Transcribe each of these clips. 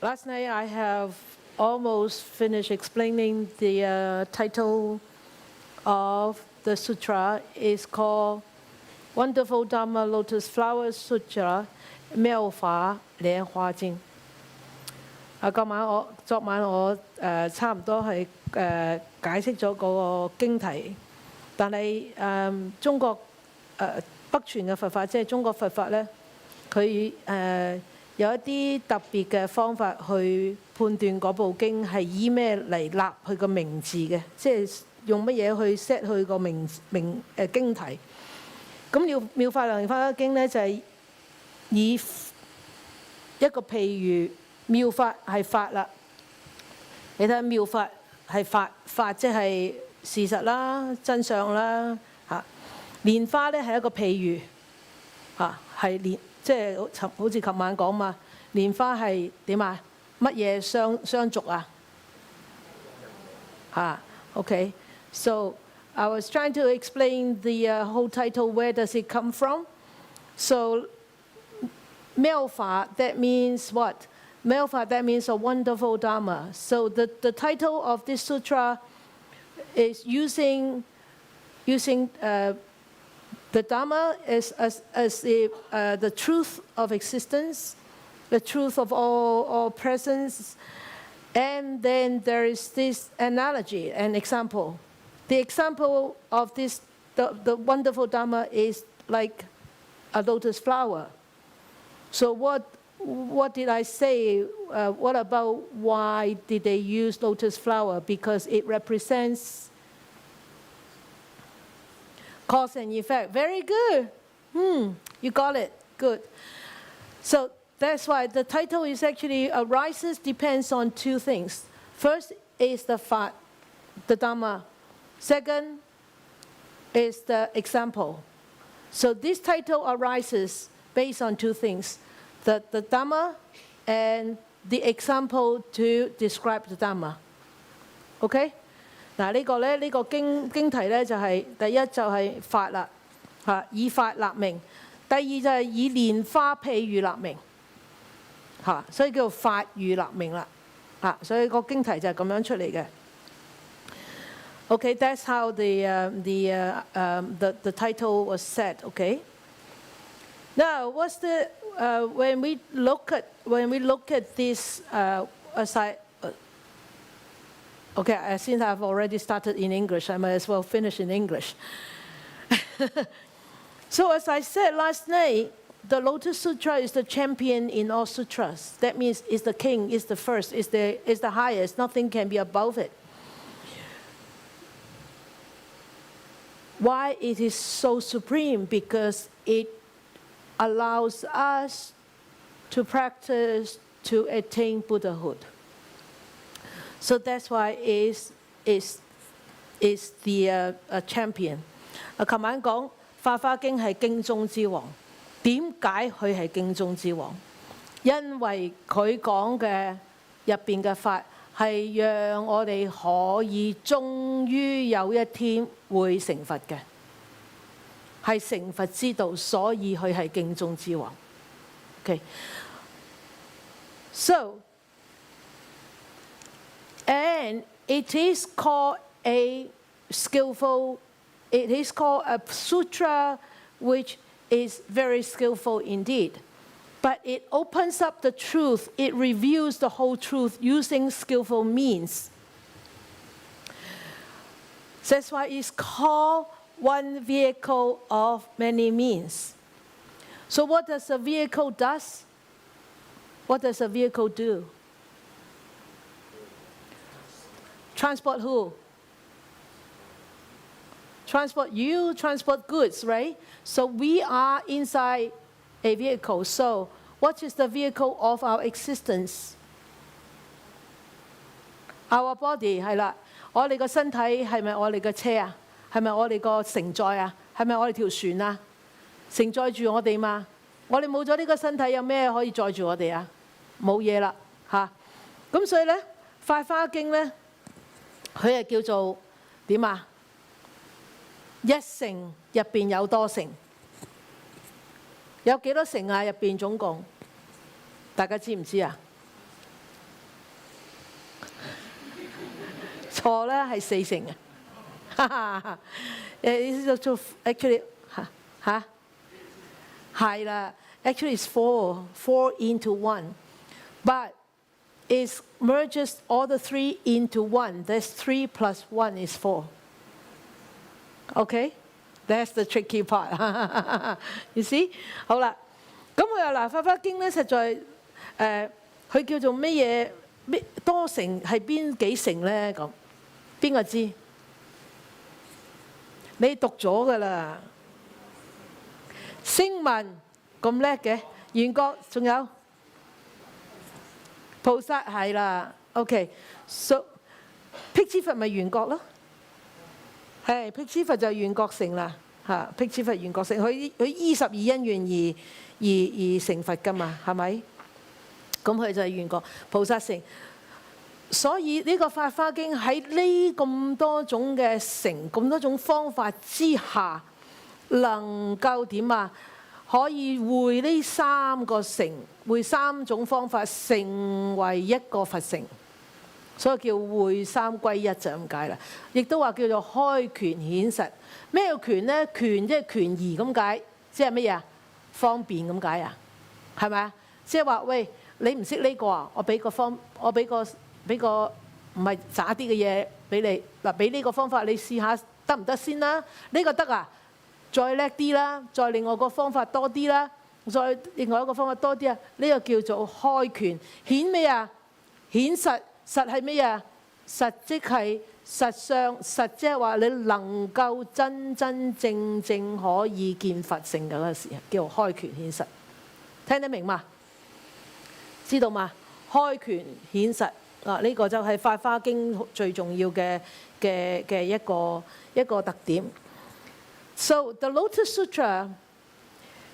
last night I have almost finished explaining the title of the sutra. Is called Wonderful Dharma Lotus Sutra 妙法蓮華經。昨晚我差唔多係解釋咗嗰個經題，但係中國北傳嘅佛法，即係中國佛法咧，佢有一啲特別嘅方法去判斷嗰部經係以咩嚟立佢個名字嘅，即係用乜嘢去 set 佢個經題。咁妙法蓮華經咧就係以一個譬喻，妙法係法啦。你睇妙法係法，法即係事實啦、真相啦嚇。蓮花咧係一個譬喻嚇，係即係好似琴晚講嘛，蓮花係點啊？乜嘢相續啊？嚇 ，OK。So I was trying to explain the whole title. Where does it come from? So 妙法 that means what? 妙法 that means a wonderful Dharma. So the title of this sutra is using the Dharma as the truth of existence, the truth of all presence, and then there is this analogy, an example. The example of this, the wonderful Dharma is like a lotus flower. So what did I say? What about why did they use lotus flower? Because it represents cause and effect. Very good. You got it. Good. So that's why the title is actually arises depends on two things. First is the fact, the Dharma. Second is the example. So this title arises based on two things, the Dharma and the example to describe the Dharma. OK？ 嗱呢個經題咧就係第一就係法啦嚇，以法立名；第二就係以蓮花譬喻立名嚇，所以叫做法喻立名啦嚇，所以個經題就係咁樣出嚟嘅。Okay, that's how the title was set. Okay. Now, what's the when we look at this okay, since I've already started in English, I might as well finish in English. So as I said last night, the Lotus Sutra is the champion in all sutras. That means it's the king, it's the first, it's the highest. Nothing can be above it. Why it is so supreme? Because it allows us to practice to attain Buddhahood. So that's why it is the champion. 琴晚講《法華經》係經中之王，點解佢係經中之王？因為佢講嘅入邊嘅法係讓我哋可以終於有一天會成佛嘅，係成佛之道，所以佢係經中之王。Okay. So, and it is called a skillful, it is called a sutra which is very skillful indeed. But it opens up the truth, it reveals the whole truth using skillful means. That's why it's called one vehicle of many means. So what does a vehicle do? What does a vehicle do? Transport who? Transport you, transport goods, right? So we are inside a vehicle. So what is the vehicle of our existence? Our body 係啦，我哋個身體係咪我哋嘅車啊？係咪我哋個承載啊？係咪我哋條船啊？承載住我哋嘛？我哋冇咗呢個身體，有咩可以載住我哋啊？冇嘢啦嚇。咁所以咧，《法華經》咧，佢係叫做點啊？一乘入邊有多乘。有幾多乘啊？入邊總共，大家知唔知啊？錯啦，係4成啊。actually 嚇係啦，actually it's four into one, but it merges all the 3 into one. That's 3 plus 1 is 4. Okay, that's the tricky part. You see？ 好啦，咁佢話嗱，《法華經》咧實在佢叫做咩嘢多成係邊幾成咧？咁邊個知？你讀咗㗎啦。聲聞咁叻嘅，緣覺仲有菩薩係啦。OK，so 辟支佛咪緣覺咯，係辟支佛就緣覺成啦嚇。辟支佛緣覺成，佢依12因緣而成佛㗎嘛，係咪？咁佢就係緣覺菩薩成。所以呢個《法華經》喺呢咁多種嘅成、咁多種方法之下，能夠點啊？可以會呢3個成，會3種方法成為一個佛成，所以叫會三歸一就咁解啦。亦都話叫做開權顯實。咩叫權呢？權即係權宜咁解，即係乜嘢啊？方便咁解啊？係咪啊？即係話喂，你唔識呢個啊？我俾個唔係渣啲嘅嘢俾你嗱，俾呢個方法你試下得唔得先啦？呢個得啊，再叻啲啦，再另外個方法多啲啦，再另外一個方法多啲啊！呢個叫做開權顯咩啊？顯實，實係咩啊？實即係實相，實即係話你能夠真真正正可以見佛性嘅嗰時，叫做開權顯實。聽得明嘛？知道嘛？開權顯實。呢個就係《法華經》最重要嘅一個特點。So the Lotus Sutra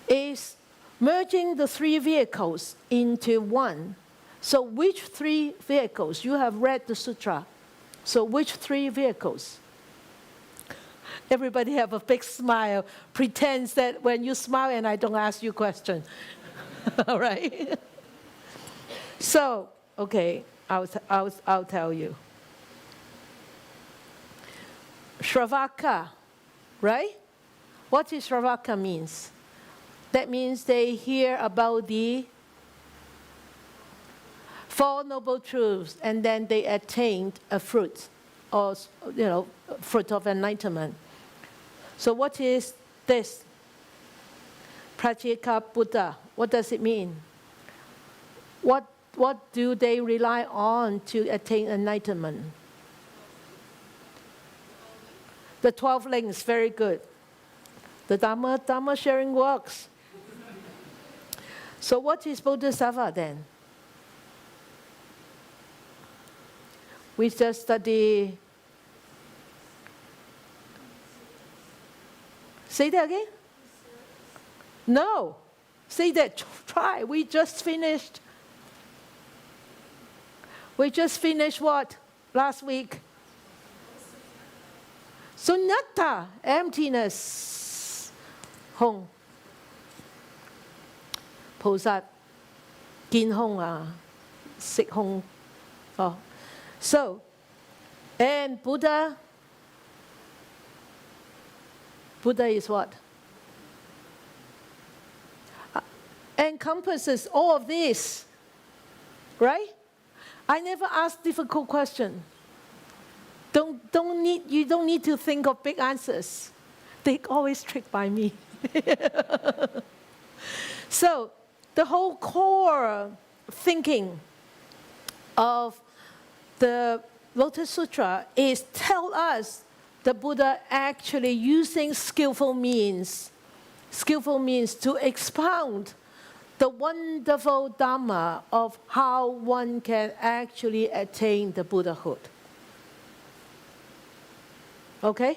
is merging the 3 vehicles into one. So which 3 vehicles? You have read the sutra. So which 3 vehicles? Everybody have a big smile. Pretends that when you smile and I don't ask you a question. All right? So, okay. I'll tell you. Shravaka, right? What is Shravaka means? That means they hear about the 4 Noble Truths and then they attained a fruit, or fruit of enlightenment. So what is this? Prajeka Buddha. What does it mean? What do they rely on to attain enlightenment? The 12 links, very good. The Dharma sharing works. So what is Bodhisattva then? We just study. Say that again? No. Say that. Try. We just finished. We just finished what? Last week? Sunyata, emptiness. Hong. 菩薩見空啊，識空。Oh. So, and Buddha is what? Encompasses all of this, right? I never ask difficult questions. You don't need to think of big answers. They always tricked by me. So the whole core thinking of the Lotus Sutra is tell us the Buddha actually using skillful means to expound the wonderful Dharma of how one can actually attain the Buddhahood. Okay?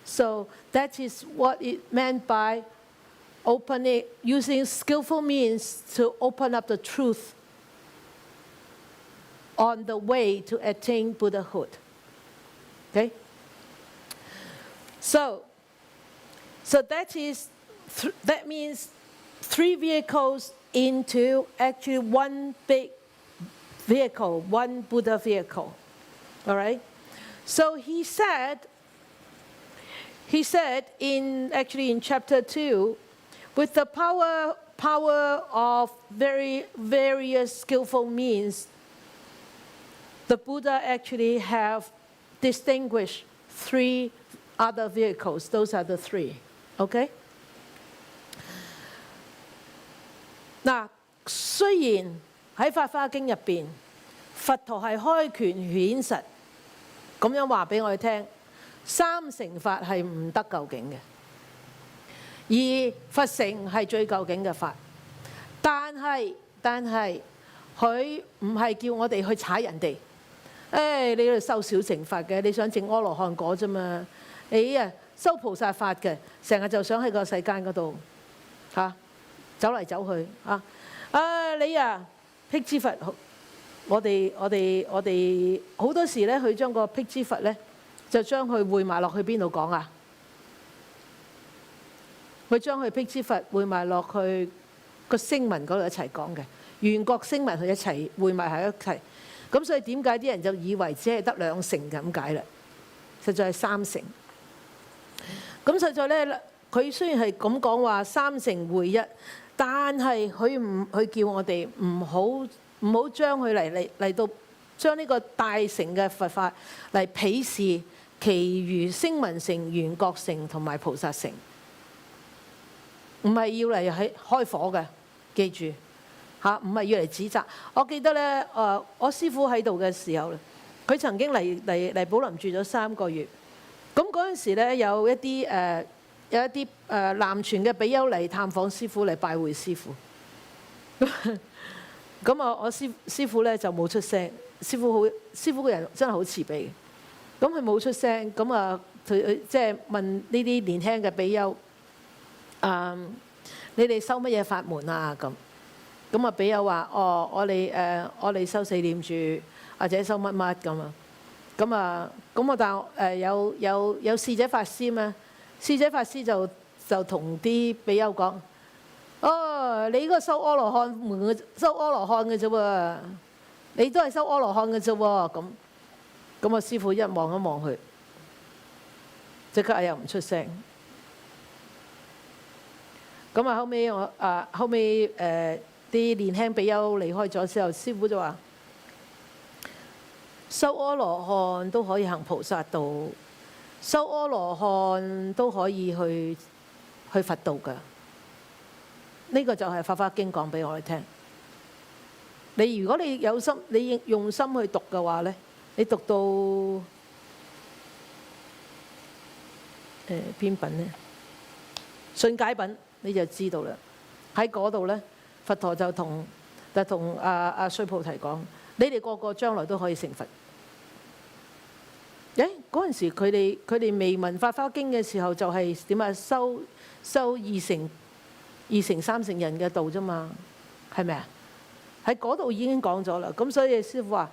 So that is what it meant by using skillful means to open up the truth on the way to attain Buddhahood. Okay? So that means 3 vehicles into actually one big vehicle, one Buddha vehicle. All right? So he said in chapter 2, with the power of various skillful means, the Buddha actually have distinguished 3 other vehicles. Those are the 3. Okay? 嗱，雖然喺《法華經》入邊，佛陀係開權顯實咁樣話俾我哋聽，三乘法係唔得究竟嘅，而佛乘係最究竟嘅法。但係佢唔係叫我哋去踩人哋。你喺度修小乘法嘅，你想證阿羅漢果啫嘛？你修菩薩法嘅，成日就想喺個世間嗰度走嚟走去你辟支佛，我哋好多時咧，佢將個辟支佛咧，就將佢匯埋落去邊度講啊？佢將佢辟支佛匯埋落去個聲聞嗰度一齊講嘅，緣覺聲聞佢一齊匯埋喺一齊。咁所以點解啲人就以為只係得2乘咁解啦？實在係3乘。咁實在咧，佢雖然係咁講話3乘會一，但係佢叫我哋唔好將佢嚟到將呢個大乘嘅佛法嚟鄙視其餘聲聞乘、緣覺乘同埋菩薩乘，唔係要嚟係開火嘅，記住。唔係要嚟指責。我記得咧，我師父喺度嘅時候，佢曾經嚟寶林住咗3個月。咁嗰陣時咧，有一啲南傳嘅比丘嚟探訪師父，嚟拜會師父。咁我師父咧就冇出聲。師父個人真係好慈悲嘅。咁佢冇出聲，咁佢即係問呢啲年輕嘅比丘，你哋修乜嘢法門啊？咁比丘話：我哋修4念住，或者修乜乜咁啊。但有侍者法師咩？侍者法師就同啲比丘講：你嗰個修阿羅漢門，修阿羅漢嘅啫喎，你都係修阿羅漢嘅啫喎。咁我師父一望佢，即刻又唔出聲。咁後尾啲年輕比丘離開咗之後，師父就話：修阿羅漢都可以行菩薩道，修阿羅漢都可以去佛道㗎。呢個就係《法華經》講俾我哋聽。如果你有心，你用心去讀嘅話咧，你讀到邊品咧？信解品你就知道啦。喺嗰度咧。佛陀就同阿須菩提講：你哋個個將來都可以成佛。嗰陣時佢哋未聞《法華經》嘅時候，就係點啊？修2乘、3乘人嘅道啫嘛，係咪啊？喺嗰度已經講咗啦。咁所以師父話：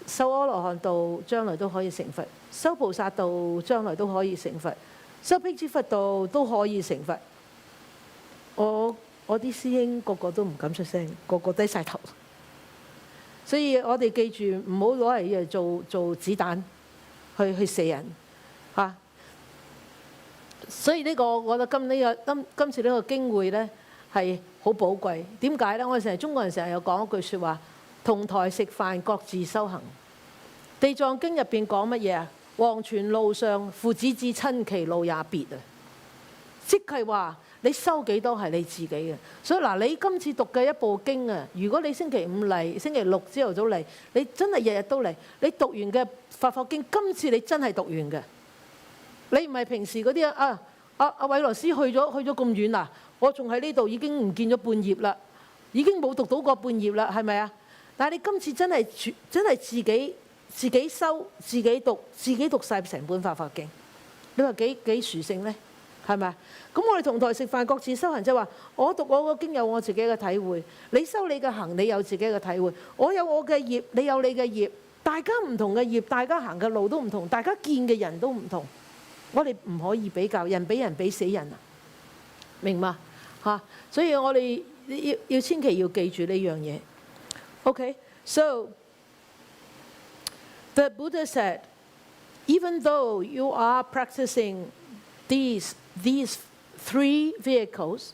修阿羅漢道將來都可以成佛，修菩薩道將來都可以成佛，修辟支佛道都可以成佛。我啲師兄個個都唔敢出聲，個個低晒頭。所以我哋記住唔好攞嚟做子彈去射人所以呢個我覺得今次呢個經會咧係好寶貴。點解咧？我哋中國人成日有講一句説話：同台食飯，各自修行。地藏經入邊講乜嘢啊？黃泉路上，父子至親，其路也別啊！即係話。你收幾多係你自己嘅，所以你今次讀嘅一部經啊，如果你星期5嚟，星期6朝頭早嚟，你真係日日都嚟，你讀完嘅《法華經》，今次你真係讀完嘅。你唔係平時嗰啲阿韋羅斯去咗咁遠啦，我仲喺呢度已經唔見咗半頁啦，已經冇讀到過半頁啦，係咪啊？但係你今次真係自己收、自己讀晒成本《法華經》，你話幾殊勝呢？係咪？咁我哋同台食飯，各自修行，即係話我讀我個經有我自己嘅體會，你修你嘅行，你有自己嘅體會，我有我嘅業，你有你嘅業，大家唔同嘅業，大家行嘅路都唔同，大家見嘅人都唔同，我哋唔可以比較，人比人比死人啊！明嘛？所以我哋要千祈要記住呢樣嘢。Okay, so the Buddha said, even though you are practicing these 3 vehicles,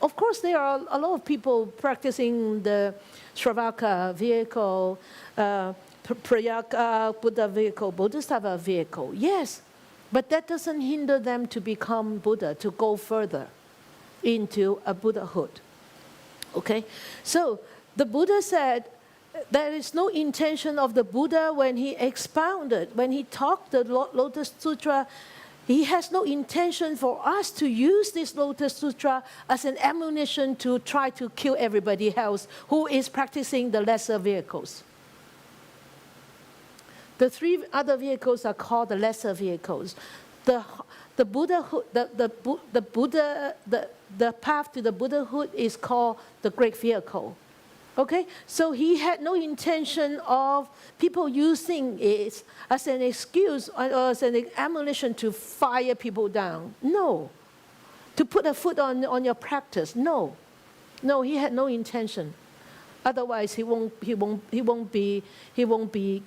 of course there are a lot of people practicing the Shravaka vehicle, Prayaka Buddha vehicle, Bodhisattva vehicle. Yes, but that doesn't hinder them to become Buddha, to go further into a Buddhahood. Okay? So the Buddha said there is no intention of the Buddha when he expounded, when he taught the Lotus Sutra. He has no intention for us to use this Lotus Sutra as an ammunition to try to kill everybody else who is practicing the lesser vehicles. The 3 other vehicles are called the lesser vehicles. The Buddhahood, the path to the Buddhahood is called the great vehicle. Okay? So he had no intention of people using it as an excuse or as an ammunition to fire people down. No. To put a foot on your practice. No. No, he had no intention. Otherwise, he won't be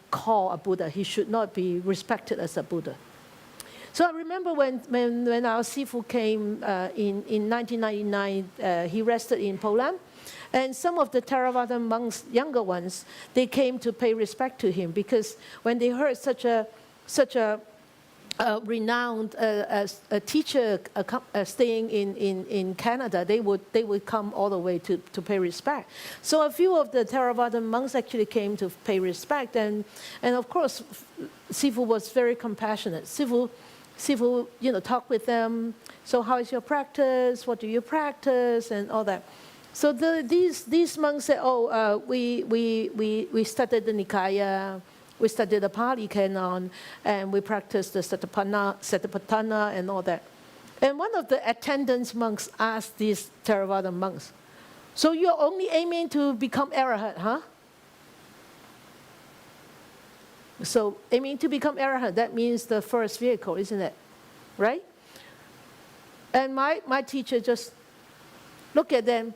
called a Buddha. He should not be respected as a Buddha. So I remember when our Sifu came in 1999, he rested in Po Lam, and some of the Theravada monks, younger ones, they came to pay respect to him because when they heard such a renowned teacher staying in Canada, they would come all the way to pay respect. So a few of the Theravada monks actually came to pay respect, and of course, Sifu was very compassionate. Sifu, talked with them. So how is your practice? What do you practice? And all that. So these monks said, we studied the Nikaya. We studied the Pali Canon, and we practiced the Satipatthana and all that. And one of the attendant monks asked these Theravada monks, so you're only aiming to become arahant, huh? So aiming to become arahant, that means the first vehicle, isn't it? Right? And my teacher just looked at them.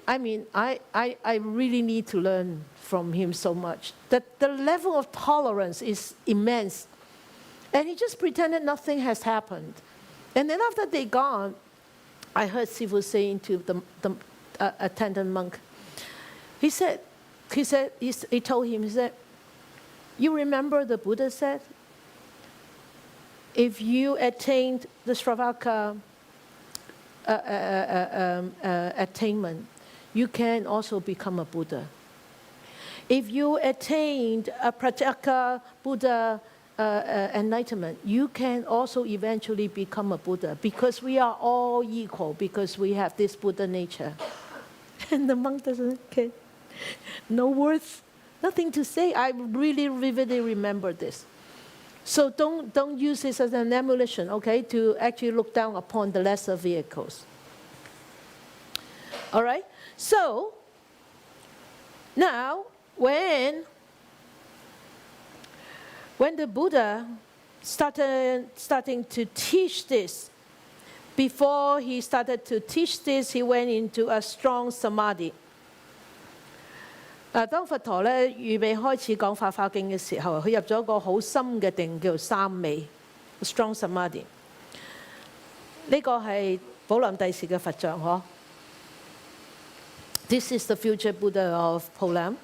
I really need to learn from him so much. That the level of tolerance is immense. And he just pretended nothing has happened. And then after they gone, I heard Sifu saying to the attendant monk, he told him, you remember the Buddha said, if you attained the Shravaka attainment, you can also become a Buddha. If you attained a Pratyeka Buddha enlightenment, you can also eventually become a Buddha because we are all equal, because we have this Buddha nature. And the monk doesn't care. No words, nothing to say. I really vividly remember this. So don't use this as an emulation, okay, to actually look down upon the lesser vehicles. All right? So, now, when the Buddha starting to teach this, before he started to teach this, he went into a strong samadhi. 當佛陀咧預備開始講《法華經》嘅時候，佢入咗一個好深嘅定，叫三昧 （strong samadhi）。呢個係寶林第時嘅佛像，嗬。This is the future Buddha of Po Lam.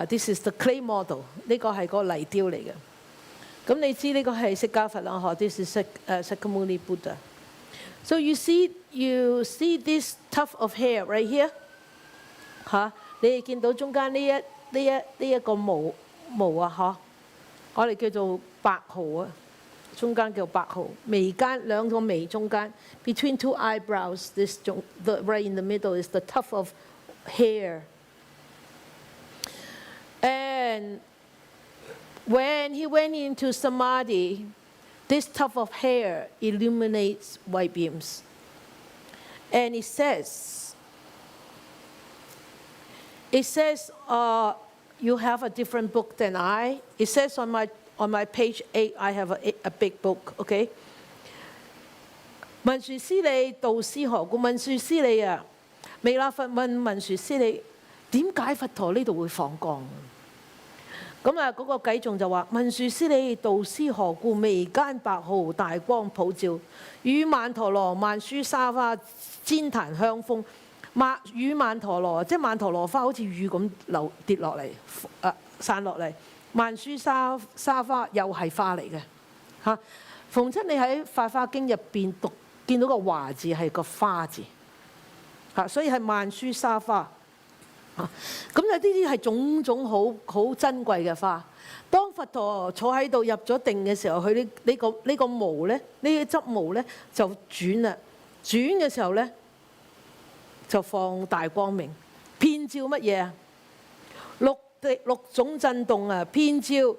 This is the clay model. 呢個係個泥雕嚟嘅。咁你知呢個係釋迦佛啦，嗬。This is Sakyamuni Buddha. So you see this tuft of hair right here， 嚇。你哋見到中間呢一個毛啊，嗬，我哋叫做白毫啊，中間叫白毫，眉間兩個眉中間 ，between two eyebrows, right in the middle is the tuft of hair. And when he went into samadhi, this tuft of hair illuminates white beams, and it says, you have a different book than I. It says on my page 8, I have a big book, okay? 文殊師利導師何故？文殊師利啊，彌勒佛問文殊師利，點解佛陀呢度會放光？咁啊，嗰個偈頌就話：文殊師利，導師何故？眉間白毫，大光普照。與曼陀羅、曼殊沙華，旃檀香風。與曼陀羅，即係曼陀羅花好似雨咁跌落嚟，散落嚟。曼殊沙華又係花嚟嘅嚇。逢親你喺《法華經》入邊讀，見到個華字係個花字嚇，所以係曼殊沙華。咁有啲係種種好珍貴嘅花。當佛陀坐喺度入咗定嘅時候，佢呢個毛咧，呢執毛咧就轉啦。轉嘅時候咧就放大光明，遍照乜嘢啊？六種震動啊，遍照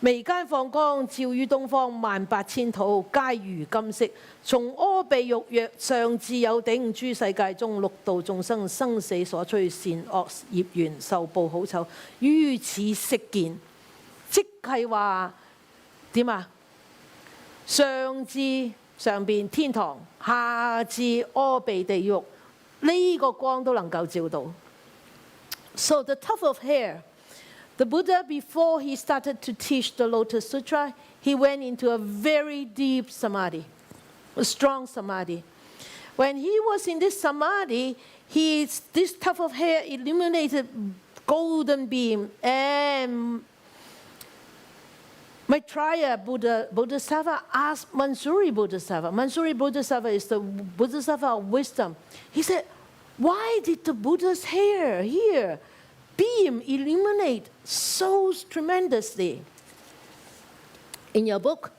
眉間放光，照於東方，18000土，皆如金色。從阿鼻肉若上至有頂，諸世界中六道眾生，生死所趨，善惡業緣，受報好醜，於此悉見。即係話點啊？上至上邊天堂，下至阿鼻地獄，呢個光都能夠照到。So the tuft of hair, the Buddha, before he started to teach the Lotus Sutra, he went into a very deep samadhi, a strong samadhi. When he was in this samadhi, this tuft of hair illuminated golden beam, and Maitreya Bodhisattva asked Manjari Bodhisattva. Manjari Bodhisattva is the Bodhisattva of wisdom. He said, why did the Buddha's hair here beam illuminate so tremendously? In your book,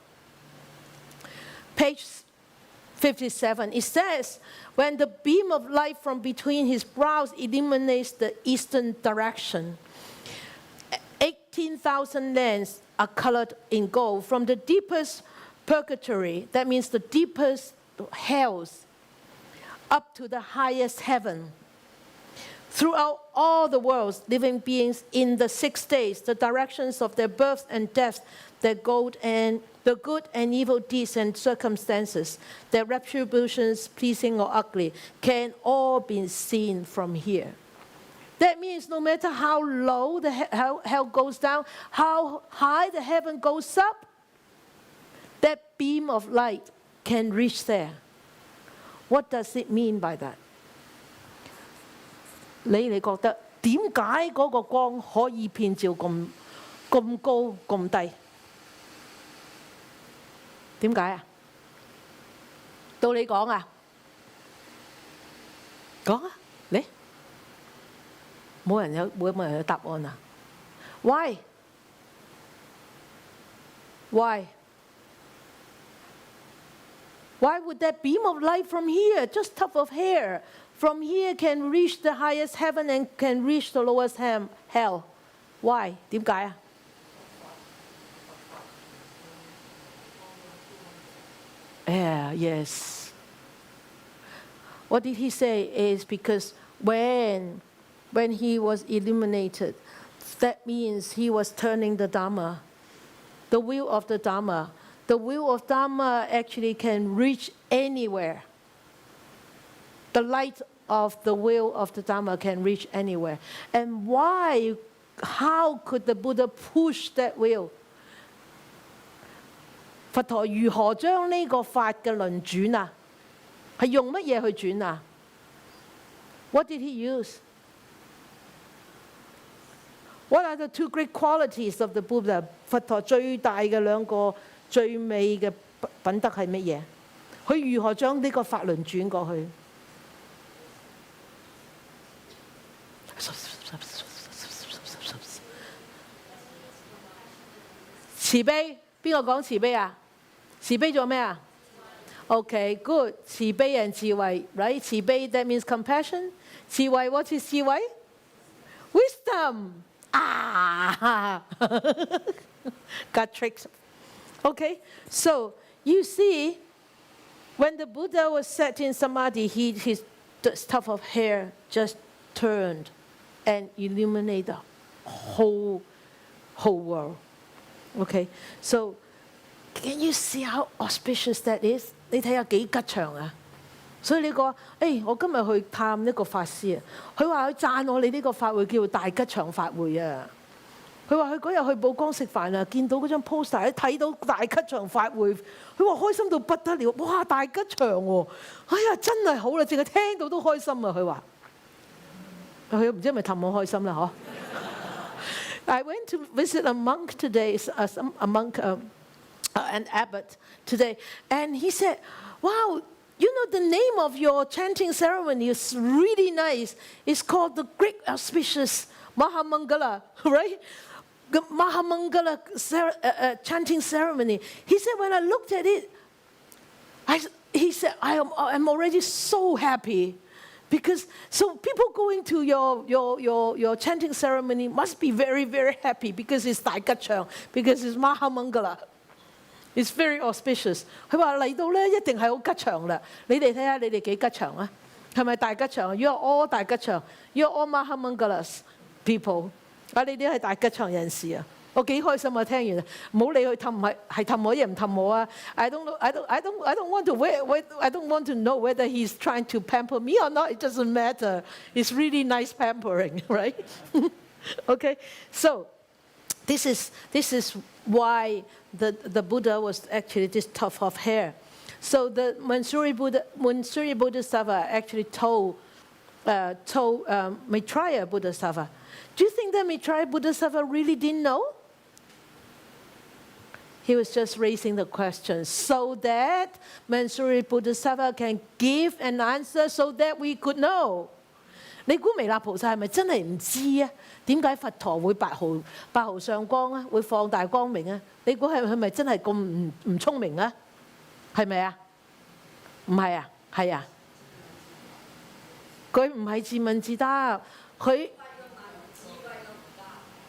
page 57, it says, when the beam of light from between his brows illuminates the eastern direction, 18,000 lands are colored in gold. From the deepest purgatory, that means the deepest hells, up to the highest heaven. Throughout all the world's living beings in the 6 days, the directions of their births and deaths, their good and evil deeds and circumstances, their retributions, pleasing or ugly, can all be seen from here. That means no matter how low the hell goes down, how high the heaven goes up, that beam of light can reach there. What does it mean by that? 你覺得點解嗰個光可以遍照咁高咁低？點解啊？到你講啊！講啊！你冇人有答案啊 ？Why? Why? Why would that beam of light from here, just tuft of hair, from here can reach the highest heaven and can reach the lowest hell? Why? 點解啊？Yeah, yes. What did he say is because when he was illuminated, that means he was turning the Dharma, the wheel of the Dharma. The wheel of Dharma actually can reach anywhere. The light of the wheel of the Dharma can reach anywhere. And why? How could the Buddha push that wheel? 佛陀如何將呢個法嘅輪轉啊？係用乜嘢去轉啊？ What did he use? What are the two great qualities of the Buddha? 佛陀最大嘅兩個最美嘅品德係乜嘢？佢如何將呢個法輪轉過去？慈悲，邊個講慈悲啊？慈悲做咩啊 ？Okay, good. 慈悲and智慧 right? 慈悲 that means compassion. 智慧 what is 智慧 ？Wisdom. Got tricks. Okay, so you see, when the Buddha was set in samadhi, his tuft of hair just turned and illuminated the whole world. Okay, so can you see how auspicious that is? 你睇下幾吉祥啊！所以你講，我今日去探一個法師啊，佢話佢讚我哋呢個法會叫大吉祥法會啊。佢佢話佢嗰日去寶崗食飯啊，見到嗰張 poster， 睇到大吉祥法會，佢話開心到不得了，哇！大吉祥喎，哎呀真係好啦，淨係聽到都開心啊！佢話，佢唔知係咪氹我開心啦嗬？I went to visit a monk today, a monk, an abbot today, and he said, "Wow, you know the name of your chanting ceremony is really nice. It's called the Great Auspicious Mahamangala, right? The Mahamangala chanting ceremony." He said, when I looked at it, he said, I'm already so happy. Because so people going to your chanting ceremony must be very, very happy because it's 大吉祥, because it's Mahamangala. It's very auspicious. 佢話嚟到咧一定係好吉祥啦。你哋睇下你哋幾吉祥啊？係咪大吉祥 ？You are all 大吉祥。You are all Mahamangalas people。啊，你哋係大吉祥人士啊！我幾開心啊！聽完，唔好理佢氹係氹我，亦唔氹我啊 ！I don't want to know whether he's trying to pamper me or not. It doesn't matter. It's really nice pampering, right? Okay, so this is why the Buddha was actually this tuft of hair. So the Manjusri Bodhisattva actually told Maitreya Bodhisattva. Do you think that Maitreya Bodhisattva really didn't know? He was just raising the question so that Manjusri Bodhisattva can give an answer so that we could know. 你估彌勒菩薩係咪真係唔知啊？點解佛陀會八毫上光啊？會放大光明啊？你估係咪真係咁唔聰明啊？係咪啊？唔係啊？係啊？佢唔係自問自答，佢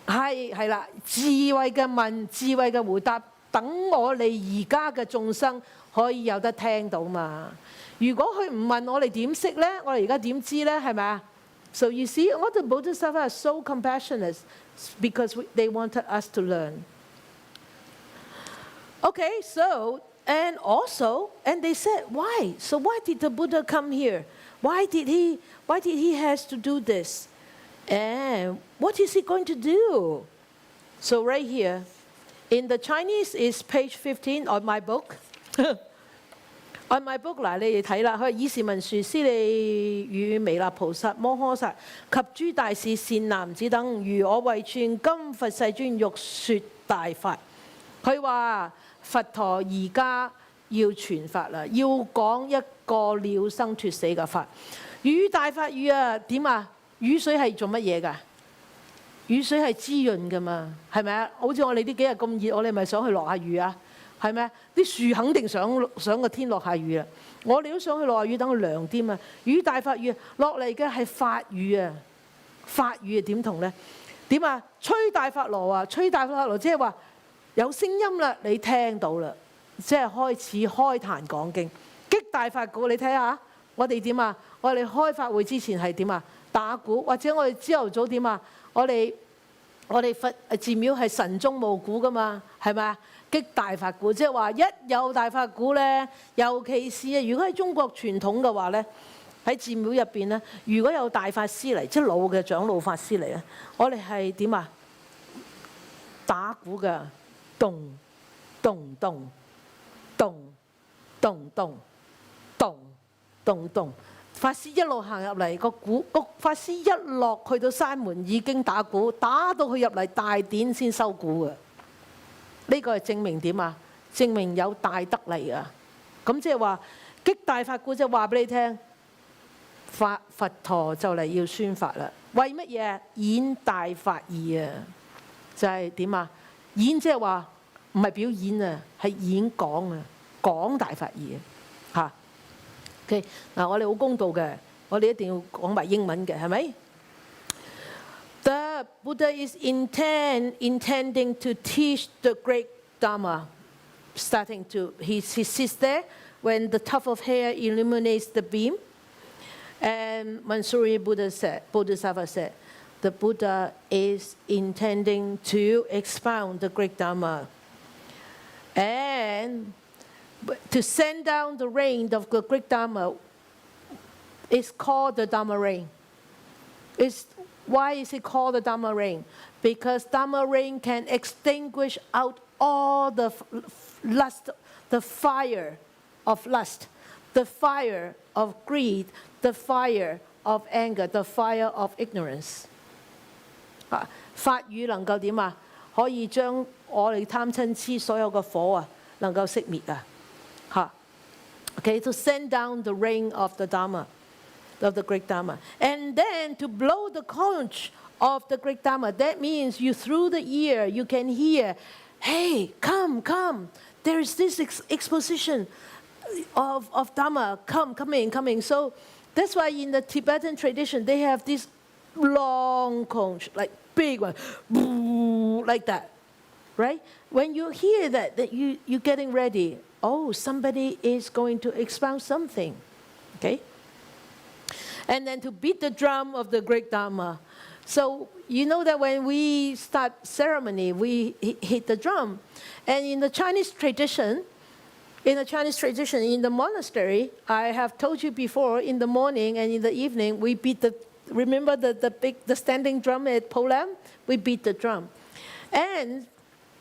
係啦，智慧嘅問，智慧嘅回答。等我哋而家嘅眾生可以有得聽到嘛？如果佢唔問我哋點識呢？我哋而家點知呢？係咪啊？ So you see, all the Bodhisattvas are so compassionate because they wanted us to learn. Okay, so and they said, why? So why did the Buddha come here? Why did he has to do this? And what is he going to do? So right here. In the Chinese is page 15 on my book. On my book 嗱，你哋睇啦，佢話以是文殊師利與彌勒菩薩摩訶薩及諸大士善男子等，如我為寸今佛世尊欲說大法。佢話佛陀而家要傳法啦，要講一個了生脱死嘅法。雨大法雨啊，點啊？雨水係做乜嘢㗎？雨水係滋潤㗎嘛，係咪啊？好似我哋呢幾日咁熱，我哋咪想去落下雨啊，係咪啊？啲樹肯定想個天落下雨啦。我哋都想去落下雨，等佢涼啲嘛。雨大法雨落嚟嘅係法雨啊，法雨點同咧？點啊？吹大法螺啊，吹大法螺即係話有聲音啦，你聽到啦，即係開始開壇講經。擊大法鼓，你睇下，我哋點啊？我哋開法會之前係點啊？打鼓，或者我哋朝頭早點啊？我哋佛寺廟係晨鐘暮鼓噶嘛，係咪啊？擊大法鼓，即係話一有大法鼓咧，尤其是啊，如果喺中國傳統嘅話咧，喺寺廟入邊咧，如果有大法師嚟，即係老嘅長老法師嚟咧，我哋係點啊？打鼓嘅，咚咚咚咚咚咚咚咚咚。法師一路行入嚟，個法師一落去到山門已經打鼓，打到佢入嚟大典先收鼓嘅。呢個係證明點啊？證明有大德嚟啊！咁即係話擊大法鼓，即係話俾你聽，佛陀就嚟要宣法啦。為乜嘢？演大法義啊！就係點啊？演即係話唔係表演啊，係演講啊，講大法義啊！嚇。OK， 嗱，我哋好公道嘅，我哋一定要講埋英文嘅，係咪？ The Buddha is intending to teach the great Dharma, he sits there when the tuft of hair illuminates the beam, and Manjusri Bodhisattva said, the Buddha is intending to expound the great Dharma, and to send down the rain of the great Dharma is called the Dharma rain. It's Why is it called the Dharma ring? Because Dharma ring can extinguish out all the lust, the fire of lust, the fire of greed, the fire of anger, the fire of ignorance. 法語能夠點啊？可以將我哋貪嗔痴所有嘅火啊，能夠熄滅啊！嚇 ，okay, to send down the rain of the Dharma, of the great Dharma, and then to blow the conch of the great Dharma. That means you through the ear you can hear, hey, come, come. There is this exposition of Dharma. Come in. So that's why in the Tibetan tradition they have this long conch, like big one, like that, right? When you hear that you're getting ready. Oh, somebody is going to expound something, okay? And then to beat the drum of the great Dharma. So you know that when we start ceremony, we hit the drum. And in the Chinese tradition, in the monastery, I have told you before, in the morning and in the evening, we beat remember the standing drum at Po Lam? We beat the drum. And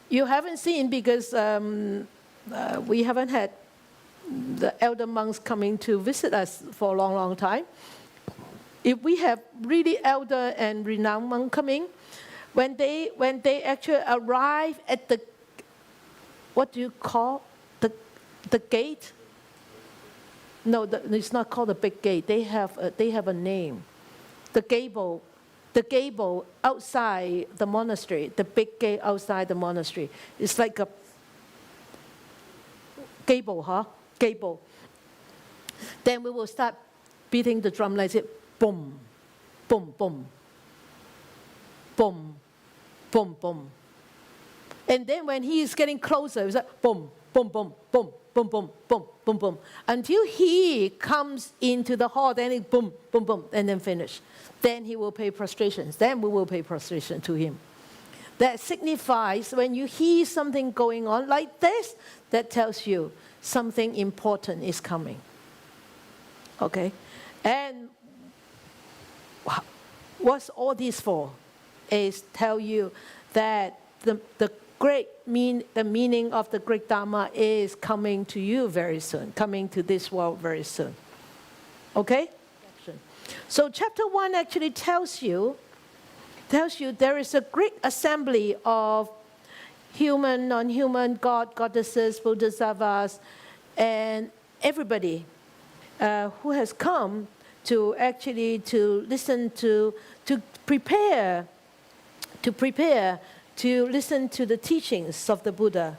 you haven't seen because we haven't had the elder monks coming to visit us for a long, long time. If we have really elder and renowned monks coming, when they actually arrive at the, what do you call, the gate? No, it's not called the big gate. They have a name. The gable outside the monastery, the big gate outside the monastery. It's like a gable, huh? Gable. Then we will start beating the drum like this. Boom, boom, boom, boom, boom, boom. And then when he is getting closer, it's like boom, boom, boom, boom, boom, boom, boom, boom, boom. Until he comes into the hall, then it boom, boom, boom, and then finish. Then he will pay prostrations. Then we will pay prostration to him. That signifies when you hear something going on like this, that tells you something important is coming. Okay? And what's all this for? Is tell you that the meaning of the great Dharma is coming to you very soon, coming to this world very soon. Okay? So chapter 1 actually tells you there is a great assembly of human, non-human, God, goddesses, bodhisattvas, and everybody who has come to actually to listen to prepare to listen to the teachings of the Buddha.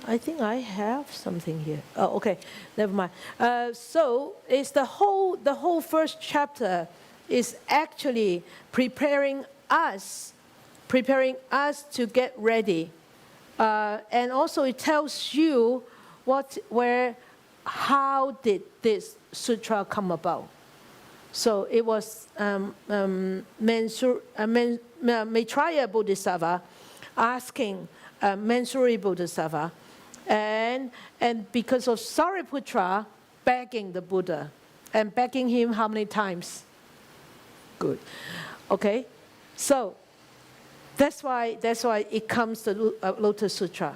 I think I have something here. Oh, okay, never mind. So it's the whole first chapter is actually preparing us to get ready, and also it tells you how did this sutra come about. So it was Maitreya Bodhisattva asking Manjari Bodhisattva, and because of Sariputra begging the Buddha, and begging him how many times? Good. Okay, so that's why it comes to Lotus Sutra.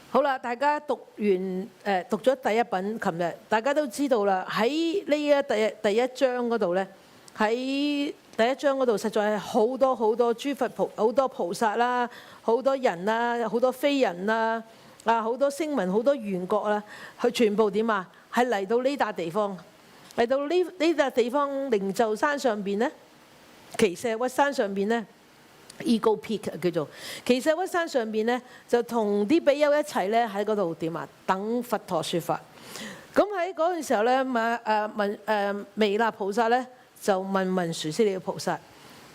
好啦，大家讀咗第一品，琴日大家都知道啦。喺呢第一章嗰度咧，喺第一章嗰度實在係好多諸佛好多菩薩啦，好多人啦，好多非人啦，好多聲聞，好多緣覺啦，佢全部點啊？係嚟到呢笪地方，嚟到呢笪地方靈鷲山上邊咧，耆闍屈山上邊咧。Eagle Peak 叫做耆闍屈山上邊咧，就同啲比丘一齊咧喺嗰度點啊？等佛陀説法。咁喺嗰陣時候咧，彌勒菩薩咧就問殊師利菩薩。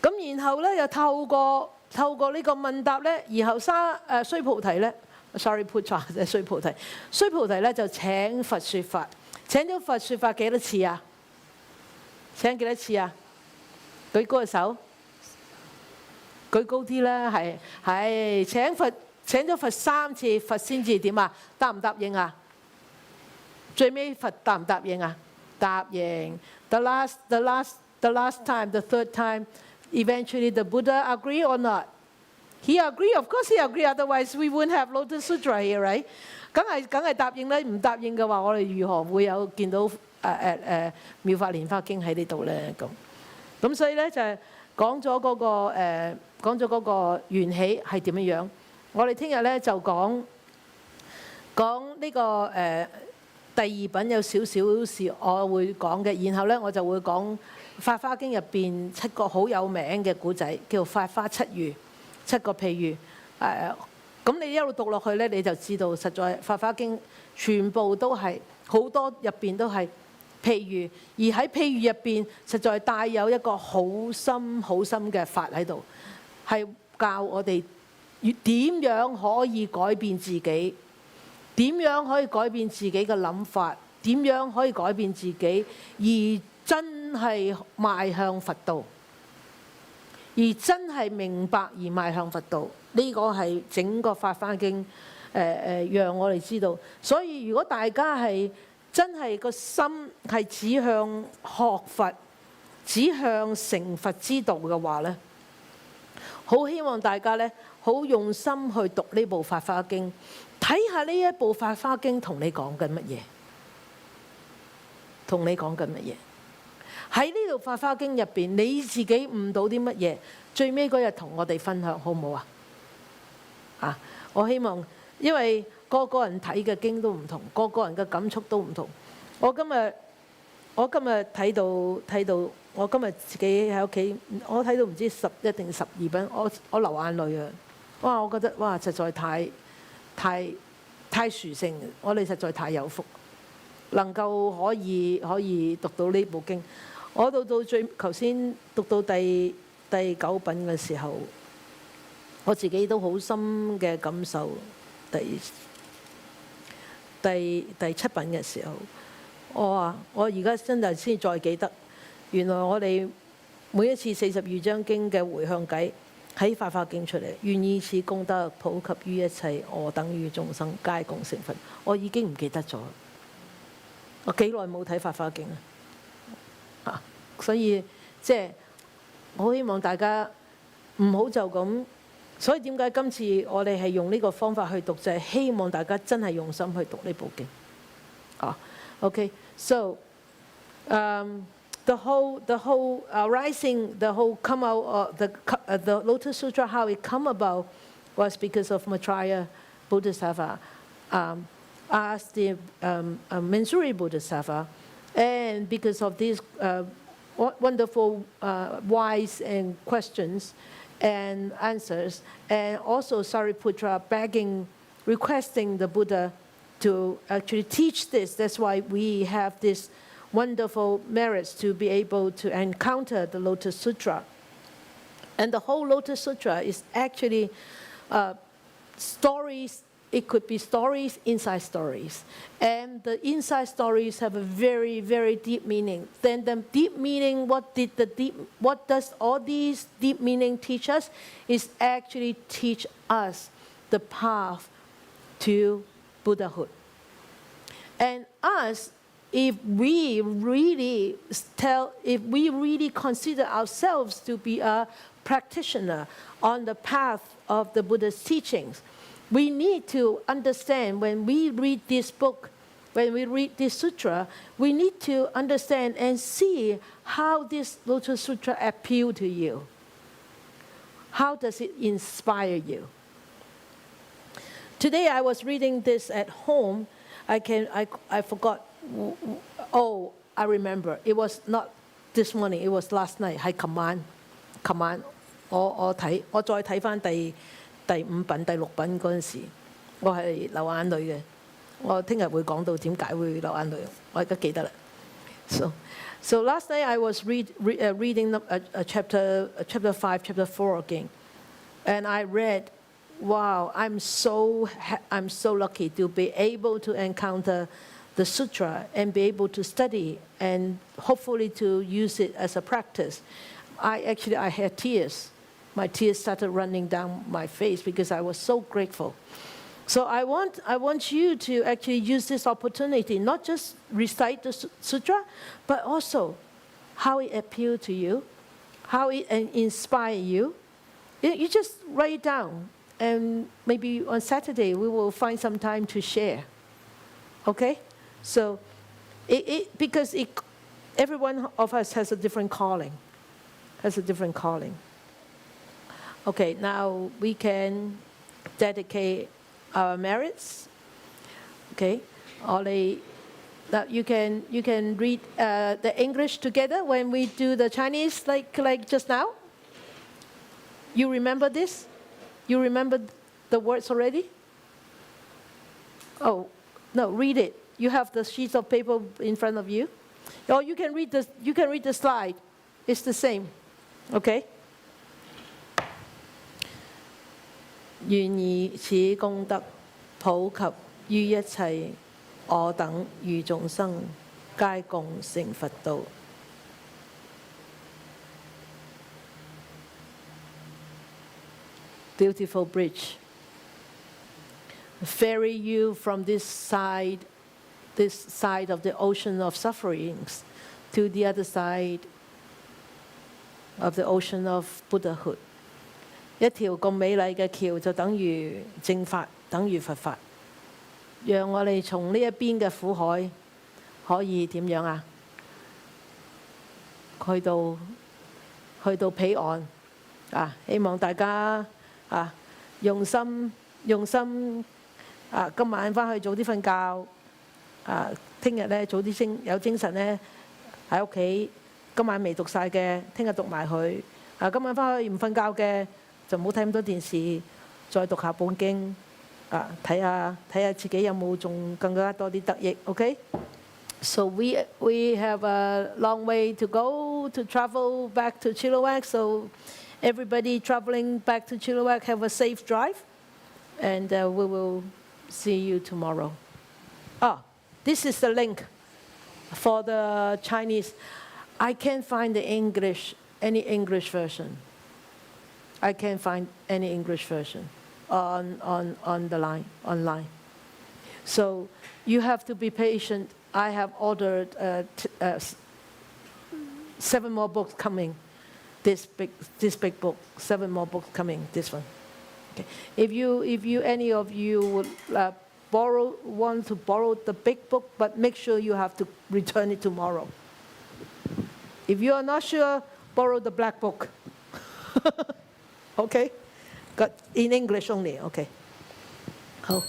咁然後咧又透過呢個問答咧，然後須菩提咧 ，Sariputra 就係須菩提，須菩提咧就請佛説法。請咗佛説法幾多次啊？請幾多次啊？舉高個手。舉高啲啦，係請咗佛3次，佛先至點啊？答唔答應啊？最尾佛答唔答應啊？答應。The last time, the third time, eventually the Buddha agree or not? He agree, of course he agree. Otherwise we wouldn't have Lotus Sutra here, right? 梗係答應啦，唔答應嘅話，我哋如何會有見到妙法蓮華經喺呢度咧？咁所以咧就係講咗嗰個緣起係點樣樣。我哋聽日咧就講呢個第二品有少少事我會講嘅，然後咧我就會講《法華經》入邊7個好有名嘅古仔，叫法華7喻，7個譬喻。咁你一路讀落去咧，你就知道實在《法華經》全部都係好多入邊都係譬喻，而喺譬喻入邊實在帶有一個好深好深嘅法喺度，係教我哋點樣可以改變自己。點樣可以改變自己嘅諗法？點樣可以改變自己，而真係邁向佛道，而真係明白而邁向佛道？呢個係整個《法華經》讓我哋知道。所以如果大家係真係個心係指向學佛、指向成佛之道嘅話呢，好希望大家呢好用心去讀呢部《法華經》。睇下呢一部《法華經》同你講緊乜嘢？同你講緊乜嘢？喺呢度《法華經》入邊，你自己悟到啲乜嘢？最尾嗰日同我哋分享，好唔好啊？我希望，因為個個人睇嘅經都唔同，個個人嘅感觸都唔同。我今日睇到，我今日自己喺屋企，我睇到唔知11定12品，我流眼淚啊！哇！我覺得哇，實在太殊勝，我哋實在太有福，能夠可以讀到呢部經。我到頭先讀到第9品嘅時候，我自己都好深嘅感受。第7品嘅時候，我而家真係先再記得，原來我哋每一次42章經嘅迴向偈喺《法華經》出嚟，願以此功德普及於一切我等與眾生，皆共成佛。我已經唔記得咗，我幾耐冇睇《法華經啊！所以即係我好希望大家唔好就咁。所以點解今次我哋係用呢個方法去讀，就係希望大家真係用心去讀呢部經。OK，so the whole rising, the whole come out, the Lotus Sutra, how it come about was because of Maitreya Bodhisattva, asked the Manjuri Bodhisattva, and because of these wonderful wise and questions and answers, and also Sariputra requesting the Buddha to actually teach this. That's why we have this wonderful merits to be able to encounter the Lotus Sutra. And the whole Lotus Sutra is actually stories. It could be stories inside stories. And the inside stories have a very, very deep meaning. Then the deep meaning, what does all these deep meaning teach us? Is actually teach us the path to Buddhahood. And us, if we really consider ourselves to be a practitioner on the path of the Buddha's teachings, we need to understand when we read this book, when we read this sutra, we need to understand and see how this Lotus Sutra appeals to you. How does it inspire you? Today I was reading this at home. I forgot. Oh, I remember. It was not this morning. It was last night. 係琴晚我再睇返第5品、第6品嗰陣時，我係流眼淚嘅。我聽日會講到點解會流眼淚，我而家記得啦。So last night I was reading chapter 5, chapter 4 again, and I read, wow, I'm so lucky to be able to encounter the sutra and be able to study and hopefully to use it as a practice. I had tears. My tears started running down my face because I was so grateful. So I want you to actually use this opportunity, not just recite the sutra, but also how it appealed to you, how it inspired you. You just write it down, and maybe on Saturday we will find some time to share. Okay? So, because every one of us has a different calling, Okay, now we can dedicate our merits. Okay, now you can read the English together when we do the Chinese, like just now. You remember this? You remember the words already? Oh, no, read it. You have the sheets of paper in front of you. Or you can read the slide. It's the same. Okay? 願以此功德普及於一切我等與眾生，皆共成佛道。Beautiful bridge. Ferry you from this side of the ocean of sufferings to the other side of the ocean of Buddhahood. 一條咁美麗嘅橋就等於正法，等於佛法，讓我哋從呢一邊嘅苦海可以點樣啊？去到彼岸啊！希望大家啊用心啊！今晚翻去早啲瞓覺啊！聽日咧早啲有精神咧喺屋企。今晚未讀晒嘅，聽日讀埋佢。啊！今晚翻去唔瞓覺嘅，就唔好睇咁多電視，再讀下本經啊！睇下自己有冇仲更加多啲得益。OK？ So we have a long way to go to travel back to Chilliwack. So everybody traveling back to Chilliwack, have a safe drive, and we will see you tomorrow. This is the link for the Chinese. I can't find any English version. I can't find any English version on the line online. So you have to be patient. I have ordered 7 more books coming. This big book, 7 more books coming. This one. Okay. If any of you would want to borrow the big book, but make sure you have to return it tomorrow. If you are not sure, borrow the black book. Okay? Got in English only. Okay. Oh.